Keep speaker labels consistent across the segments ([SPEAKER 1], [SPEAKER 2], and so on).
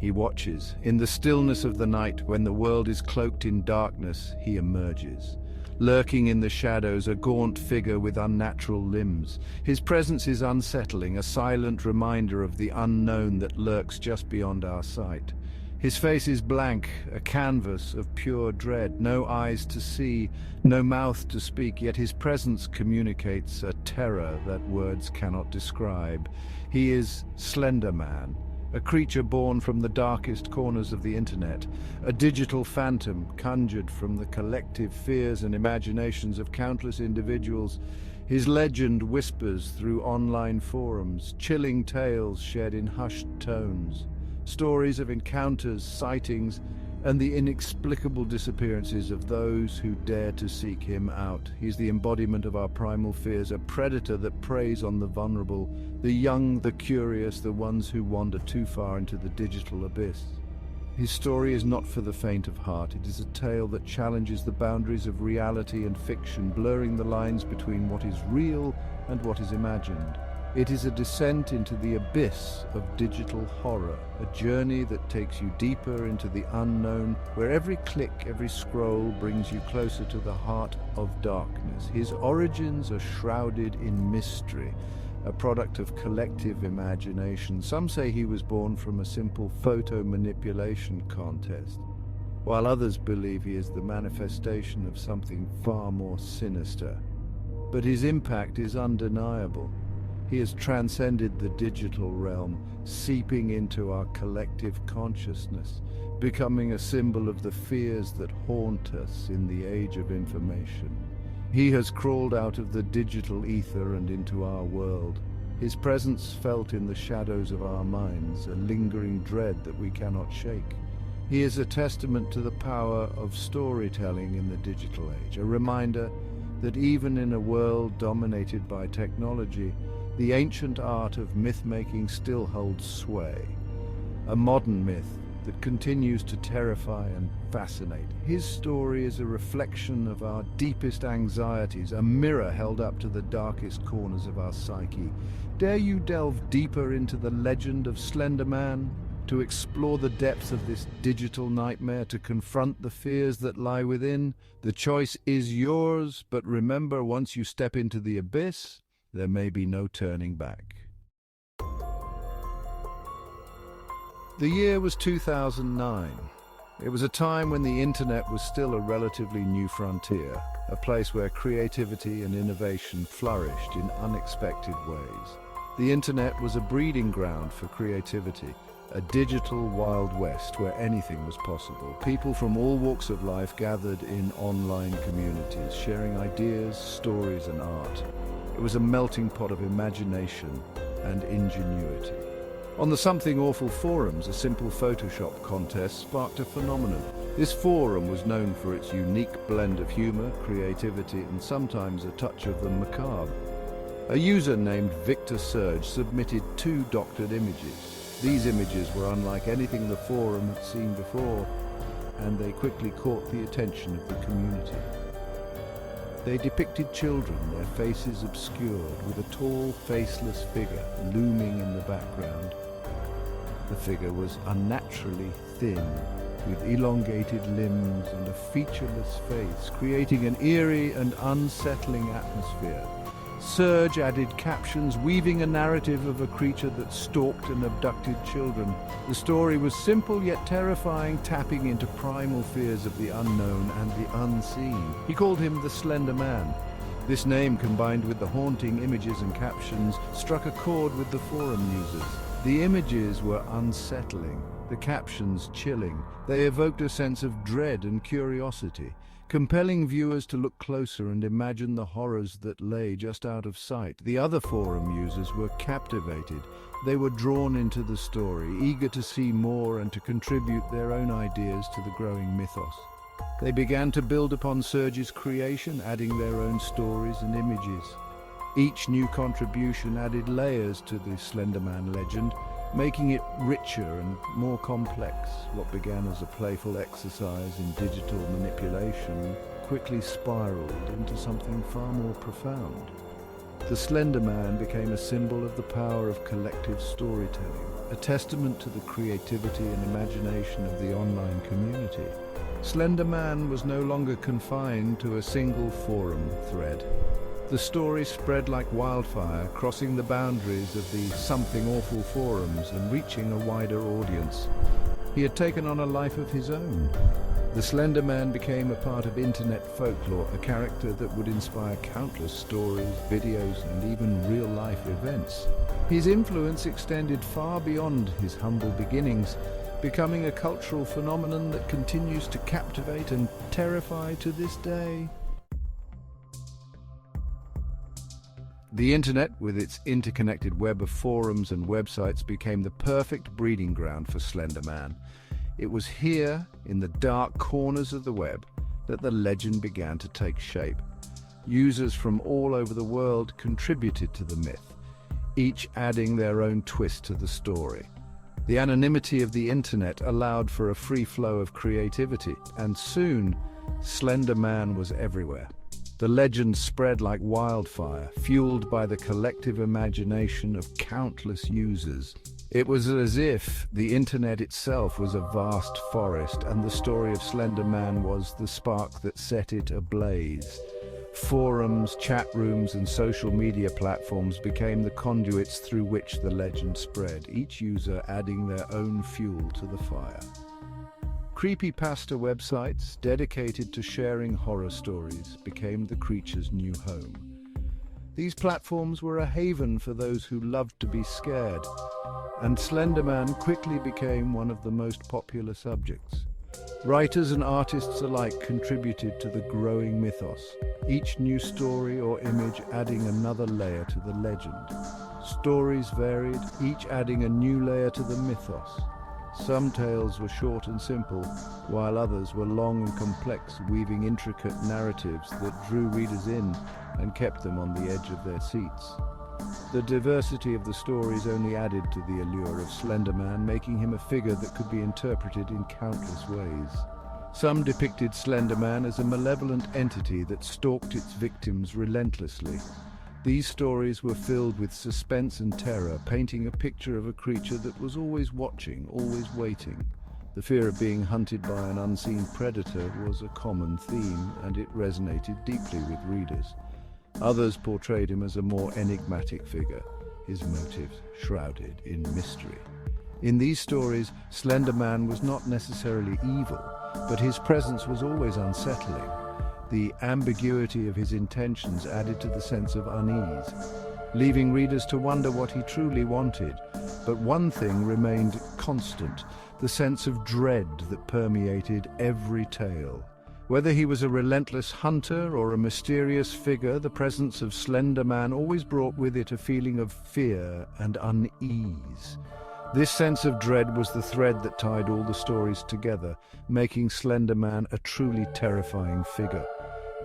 [SPEAKER 1] He watches. In the stillness of the night, when the world is cloaked in darkness, he emerges. Lurking in the shadows, a gaunt figure with unnatural limbs. His presence is unsettling, a silent reminder of the unknown that lurks just beyond our sight. His face is blank, a canvas of pure dread, no eyes to see, no mouth to speak, yet his presence communicates a terror that words cannot describe. He is Slender Man, a creature born from the darkest corners of the internet, a digital phantom conjured from the collective fears and imaginations of countless individuals. His legend whispers through online forums, chilling tales shared in hushed tones. Stories of encounters, sightings, and the inexplicable disappearances of those who dare to seek him out. He's the embodiment of our primal fears, a predator that preys on the vulnerable, the young, the curious, the ones who wander too far into the digital abyss. His story is not for the faint of heart. It is a tale that challenges the boundaries of reality and fiction, blurring the lines between what is real and what is imagined. It is a descent into the abyss of digital horror, a journey that takes you deeper into the unknown, where every click, every scroll brings you closer to the heart of darkness. His origins are shrouded in mystery, a product of collective imagination. Some say he was born from a simple photo manipulation contest, while others believe he is the manifestation of something far more sinister. But his impact is undeniable. He has transcended the digital realm, seeping into our collective consciousness, becoming a symbol of the fears that haunt us in the age of information. He has crawled out of the digital ether and into our world, his presence felt in the shadows of our minds, a lingering dread that we cannot shake. He is a testament to the power of storytelling in the digital age, a reminder that even in a world dominated by technology, the ancient art of myth-making still holds sway, a modern myth that continues to terrify and fascinate. His story is a reflection of our deepest anxieties, a mirror held up to the darkest corners of our psyche. Dare you delve deeper into the legend of Slender Man, to explore the depths of this digital nightmare, to confront the fears that lie within? The choice is yours, but remember, once you step into the abyss, there may be no turning back. The year was 2009. It was a time when the internet was still a relatively new frontier, a place where creativity and innovation flourished in unexpected ways. The internet was a breeding ground for creativity, a digital Wild West where anything was possible. People from all walks of life gathered in online communities, sharing ideas, stories, and art. It was a melting pot of imagination and ingenuity. On the Something Awful forums, a simple Photoshop contest sparked a phenomenon. This forum was known for its unique blend of humor, creativity, and sometimes a touch of the macabre. A user named Victor Surge submitted 2 doctored images. These images were unlike anything the forum had seen before, and they quickly caught the attention of the community. They depicted children, their faces obscured, with a tall, faceless figure looming in the background. The figure was unnaturally thin, with elongated limbs and a featureless face, creating an eerie and unsettling atmosphere. Surge added captions, weaving a narrative of a creature that stalked and abducted children. The story was simple yet terrifying, tapping into primal fears of the unknown and the unseen. He called him the Slender Man. This name, combined with the haunting images and captions, struck a chord with the forum users. The images were unsettling, the captions chilling. They evoked a sense of dread and curiosity, compelling viewers to look closer and imagine the horrors that lay just out of sight. The other forum users were captivated. They were drawn into the story, eager to see more and to contribute their own ideas to the growing mythos. They began to build upon Surge's creation, adding their own stories and images. Each new contribution added layers to the Slender Man legend, making it richer and more complex. What began as a playful exercise in digital manipulation quickly spiraled into something far more profound. The Slender Man became a symbol of the power of collective storytelling, a testament to the creativity and imagination of the online community. Slender Man was no longer confined to a single forum thread. The story spread like wildfire, crossing the boundaries of the Something Awful forums and reaching a wider audience. He had taken on a life of his own. The Slender Man became a part of internet folklore, a character that would inspire countless stories, videos, and even real-life events. His influence extended far beyond his humble beginnings, becoming a cultural phenomenon that continues to captivate and terrify to this day. The internet, with its interconnected web of forums and websites, became the perfect breeding ground for Slender Man. It was here, in the dark corners of the web, that the legend began to take shape. Users from all over the world contributed to the myth, each adding their own twist to the story. The anonymity of the internet allowed for a free flow of creativity, and soon, Slender Man was everywhere. The legend spread like wildfire, fueled by the collective imagination of countless users. It was as if the internet itself was a vast forest, and the story of Slender Man was the spark that set it ablaze. Forums, chat rooms, and social media platforms became the conduits through which the legend spread, each user adding their own fuel to the fire. Creepypasta websites dedicated to sharing horror stories became the creature's new home. These platforms were a haven for those who loved to be scared, and Slender Man quickly became one of the most popular subjects. Writers and artists alike contributed to the growing mythos, each new story or image adding another layer to the legend. Stories varied, each adding a new layer to the mythos. Some tales were short and simple, while others were long and complex, weaving intricate narratives that drew readers in and kept them on the edge of their seats. The diversity of the stories only added to the allure of Slender Man, making him a figure that could be interpreted in countless ways. Some depicted Slender Man as a malevolent entity that stalked its victims relentlessly. These stories were filled with suspense and terror, painting a picture of a creature that was always watching, always waiting. The fear of being hunted by an unseen predator was a common theme, and it resonated deeply with readers. Others portrayed him as a more enigmatic figure, his motives shrouded in mystery. In these stories, Slender Man was not necessarily evil, but his presence was always unsettling. The ambiguity of his intentions added to the sense of unease, leaving readers to wonder what he truly wanted. But one thing remained constant, the sense of dread that permeated every tale. Whether he was a relentless hunter or a mysterious figure, the presence of Slender Man always brought with it a feeling of fear and unease. This sense of dread was the thread that tied all the stories together, making Slender Man a truly terrifying figure.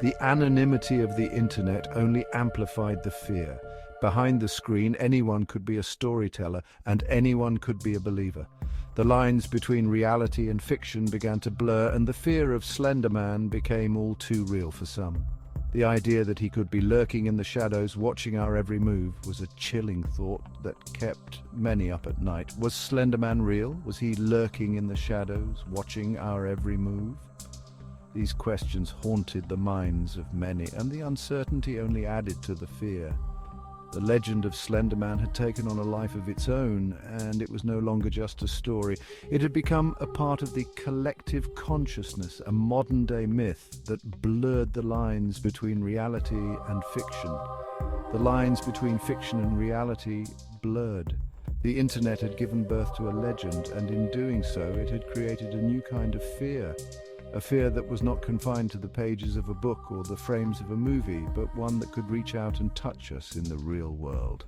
[SPEAKER 1] The anonymity of the internet only amplified the fear. Behind the screen, anyone could be a storyteller, and anyone could be a believer. The lines between reality and fiction began to blur, and the fear of Slender Man became all too real for some. The idea that he could be lurking in the shadows, watching our every move, was a chilling thought that kept many up at night. Was Slender Man real? Was he lurking in the shadows, watching our every move? These questions haunted the minds of many, and the uncertainty only added to the fear. The legend of Slender Man had taken on a life of its own, and it was no longer just a story. It had become a part of the collective consciousness, a modern-day myth that blurred the lines between reality and fiction. The lines between fiction and reality blurred. The internet had given birth to a legend, and in doing so, it had created a new kind of fear. A fear that was not confined to the pages of a book or the frames of a movie, but one that could reach out and touch us in the real world.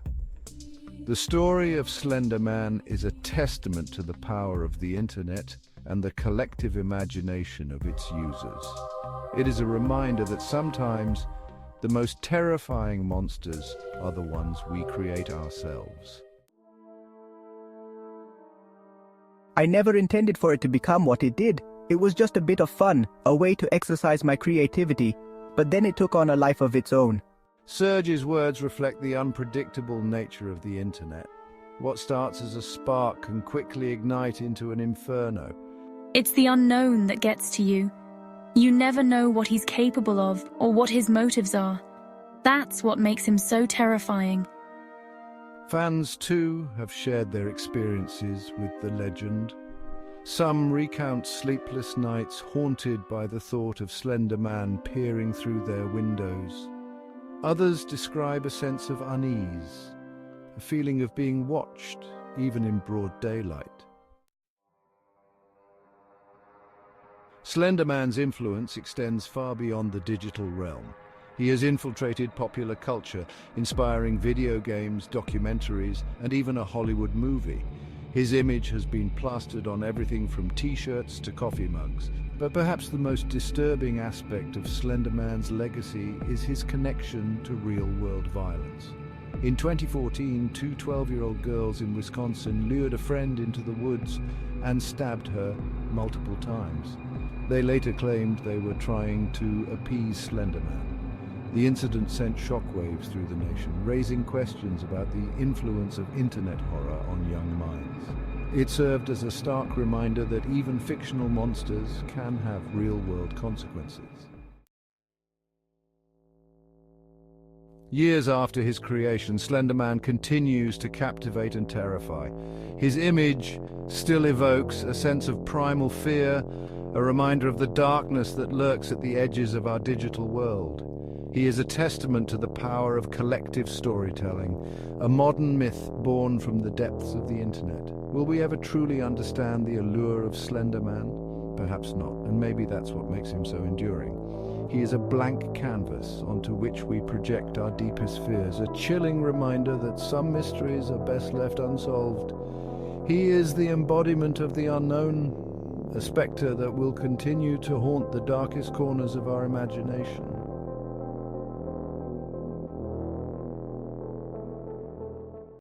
[SPEAKER 1] The story of Slender Man is a testament to the power of the internet and the collective imagination of its users. It is a reminder that sometimes the most terrifying monsters are the ones we create ourselves.
[SPEAKER 2] I never intended for it to become what it did. It was just a bit of fun, a way to exercise my creativity, but then it took on a life of its own.
[SPEAKER 1] Serge's words reflect the unpredictable nature of the internet. What starts as a spark can quickly ignite into an inferno.
[SPEAKER 3] It's the unknown that gets to you. You never know what he's capable of or what his motives are. That's what makes him so terrifying.
[SPEAKER 1] Fans, too, have shared their experiences with the legend. Some recount sleepless nights haunted by the thought of Slender Man peering through their windows. Others describe a sense of unease, a feeling of being watched, even in broad daylight. Slender Man's influence extends far beyond the digital realm. He has infiltrated popular culture, inspiring video games, documentaries, and even a Hollywood movie. His image has been plastered on everything from t-shirts to coffee mugs. But perhaps the most disturbing aspect of Slender Man's legacy is his connection to real-world violence. In 2014, two 12-year-old girls in Wisconsin lured a friend into the woods and stabbed her multiple times. They later claimed they were trying to appease Slender Man. The incident sent shockwaves through the nation, raising questions about the influence of internet horror on young minds. It served as a stark reminder that even fictional monsters can have real-world consequences. Years after his creation, Slender Man continues to captivate and terrify. His image still evokes a sense of primal fear, a reminder of the darkness that lurks at the edges of our digital world. He is a testament to the power of collective storytelling, a modern myth born from the depths of the internet. Will we ever truly understand the allure of Slender Man? Perhaps not, and maybe that's what makes him so enduring. He is a blank canvas onto which we project our deepest fears, a chilling reminder that some mysteries are best left unsolved. He is the embodiment of the unknown, a spectre that will continue to haunt the darkest corners of our imagination.